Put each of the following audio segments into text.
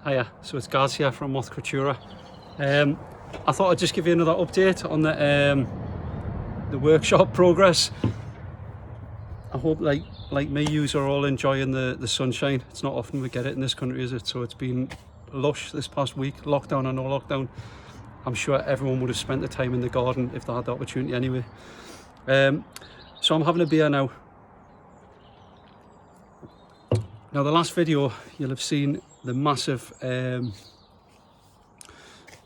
Hiya, so it's Gaz here from Moth Creatura. I thought I'd just give you another update on the workshop progress. I hope like me, yous are all enjoying the sunshine. It's not often we get it in this country, is it? So it's been lush this past week, lockdown or no lockdown. I'm sure everyone would have spent the time in the garden if they had the opportunity anyway. So I'm having a beer now. Now the last video you'll have seen the massive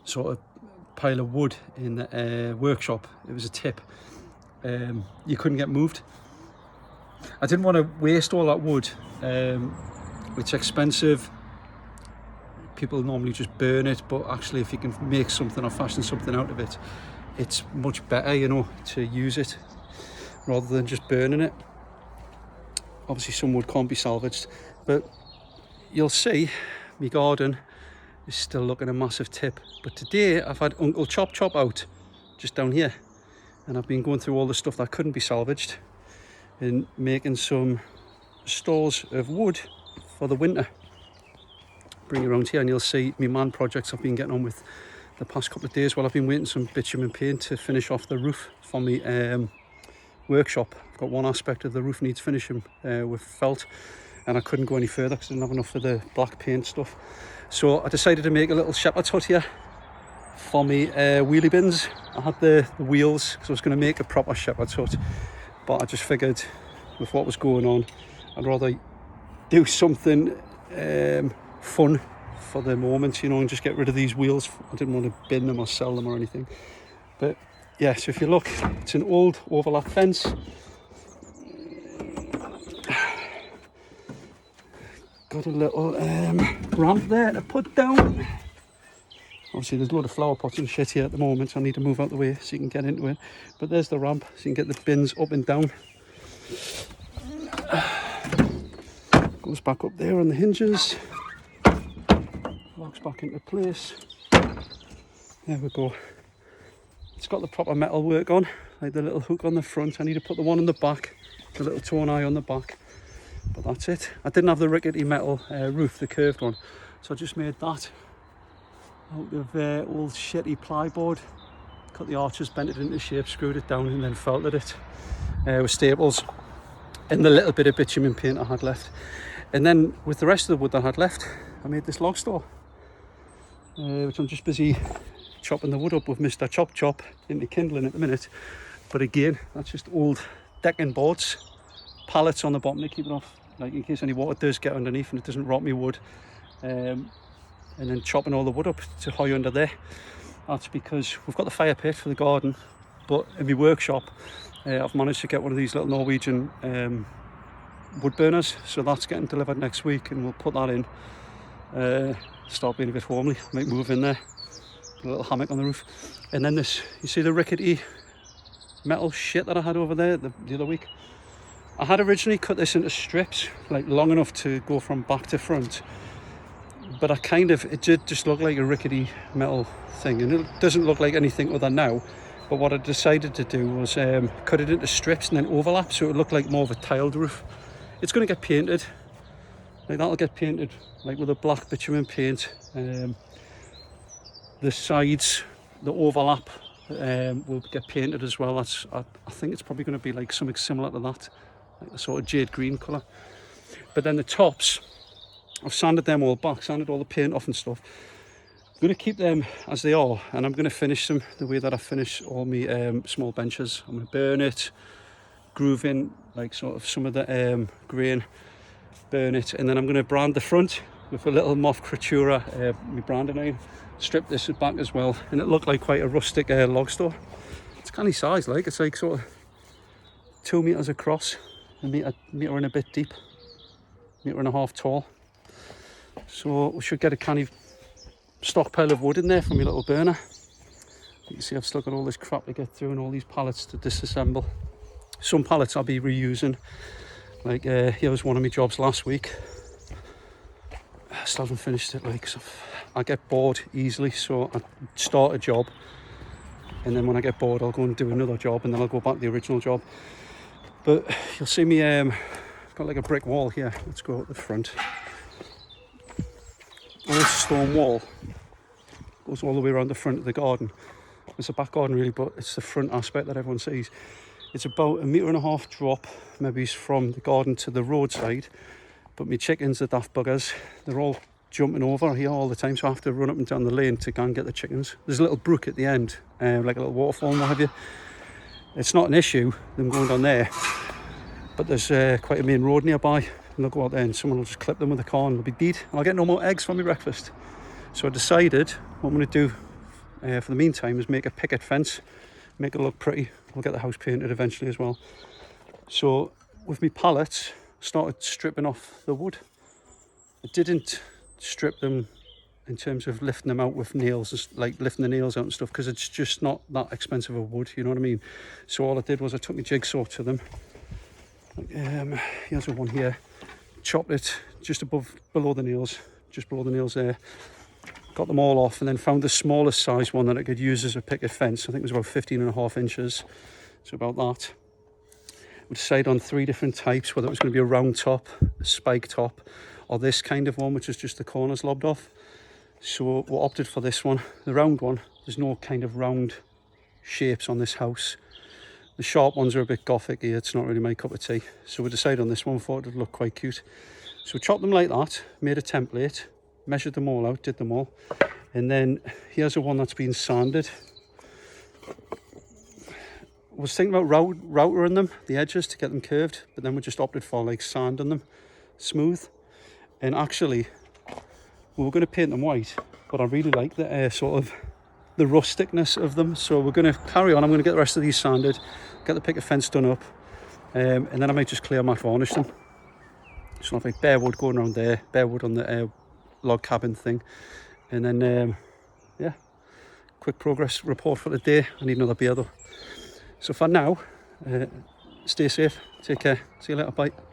sort of pile of wood in the workshop. It was a tip. You couldn't get moved. I didn't want to waste all that wood. It's expensive. People normally just burn it, but actually if you can make something or fashion something out of it, it's much better, you know, to use it rather than just burning it. Obviously some wood can't be salvaged, but you'll see my garden is still looking a massive tip. But today I've had Uncle Chop Chop out just down here, and I've been going through all the stuff that couldn't be salvaged and making some stores of wood for the winter. Bring it around here and you'll see my man projects I've been getting on with the past couple of days while I've been waiting some bitumen paint to finish off the roof for my workshop. I've got one aspect of the roof needs finishing with felt, and I couldn't go any further because I didn't have enough of the black paint stuff. So I decided to make a little shepherd's hut here for me wheelie bins. I had the wheels because I was going to make a proper shepherd's hut, but I just figured with what was going on I'd rather do something fun for the moment, you know, and just get rid of these wheels. I didn't want to bin them or sell them or anything. But yeah, so if you look, it's an old overlap fence. Got a little ramp there to put down. Obviously there's a load of flower pots and shit here at the moment, so I need to move out the way so you can get into it. But there's the ramp, so you can get the bins up and down. Goes back up there on the hinges. Locks back into place. There we go. It's got the proper metal work on, like the little hook on the front. I need to put the one on the back, the little tone eye on the back. But that's it. I didn't have the rickety metal roof, the curved one, so I just made that out of old shitty plyboard. Cut the arches, bent it into shape, screwed it down and then felted it with staples and the little bit of bitumen paint I had left. And then with the rest of the wood that I had left, I made this log store, which I'm just busy chopping the wood up with Mr. Chop Chop into kindling at the minute. But again, that's just old decking boards, pallets on the bottom to keep it off, like in case any water does get underneath and it doesn't rot me wood. And then chopping all the wood up to high under there. That's because we've got the fire pit for the garden, but in my workshop I've managed to get one of these little Norwegian wood burners, so that's getting delivered next week and we'll put that in. Start being a bit homely, might move in there, put a little hammock on the roof. And then this, you see the rickety metal shit that I had over there the other week? I had originally cut this into strips, like long enough to go from back to front, but it did just look like a rickety metal thing, and it doesn't look like anything other now. But what I decided to do was cut it into strips and then overlap so it looked like more of a tiled roof. It's going to get painted, like that'll get painted like with a black bitumen paint. The sides, the overlap will get painted as well. I think it's probably going to be like something similar to that, like a sort of jade green colour. But then the tops, I've sanded them all back, sanded all the paint off and stuff. I'm going to keep them as they are, and I'm going to finish them the way that I finish all my small benches. I'm going to burn it, groove in like sort of some of the grain, burn it, and then I'm going to brand the front with a little Moth Creatura, my branding iron. Strip this back as well, and it looked like quite a rustic log store. It's canny size, like it's like sort of 2 meters across, a meter and a bit deep, meter and a half tall. So we should get a canny stockpile of wood in there for my little burner. You can see I've still got all this crap to get through and all these pallets to disassemble. Some pallets I'll be reusing, like here was one of my jobs last week. I still haven't finished it, like, so I get bored easily, so I start a job and then when I get bored I'll go and do another job and then I'll go back to the original job. But you'll see me, I've got like a brick wall here. Let's go at the front. old stone wall. Goes all the way around the front of the garden. It's a back garden really, but it's the front aspect that everyone sees. It's about 1.5 metre drop, maybe from the garden to the roadside. But my chickens are daft buggers. They're all jumping over here all the time, so I have to run up and down the lane to go and get the chickens. There's a little brook at the end, like a little waterfall and what have you. It's not an issue, them going down there, but there's quite a main road nearby, and they'll go out there and someone will just clip them with a car and they'll be dead. I'll get no more eggs for my breakfast. So I decided what I'm going to do for the meantime is make a picket fence, make it look pretty. We'll get the house painted eventually as well. So with my pallets, started stripping off the wood. I didn't strip them in terms of lifting them out with nails, like lifting the nails out and stuff, because it's just not that expensive a wood, you know what I mean? So all I did was I took my jigsaw to them. Here's one here. Chopped it just below the nails, just below the nails there. Got them all off and then found the smallest size one that I could use as a picket fence. I think it was about 15.5 inches. So about that. We decided on 3 different types, whether it was going to be a round top, a spike top, or this kind of one, which is just the corners lobbed off. So we opted for this one, the round one. There's no kind of round shapes on this house. The sharp ones are a bit gothic here, it's not really my cup of tea. So we decided on this one, thought it would look quite cute. So we chopped them like that, made a template, measured them all out, did them all. And then here's the one that's been sanded. I was thinking about routering them, the edges, to get them curved, but then we just opted for like sanding them smooth. And actually, we were going to paint them white, but I really like the sort of the rusticness of them. So we're going to carry on. I'm going to get the rest of these sanded, get the picket fence done up, and then I might just clear matte varnish them. So I'll have like bare wood going around there, bare wood on the log cabin thing, and then yeah, quick progress report for the day. I need another beer though. So for now, stay safe, take care, see you later, bye.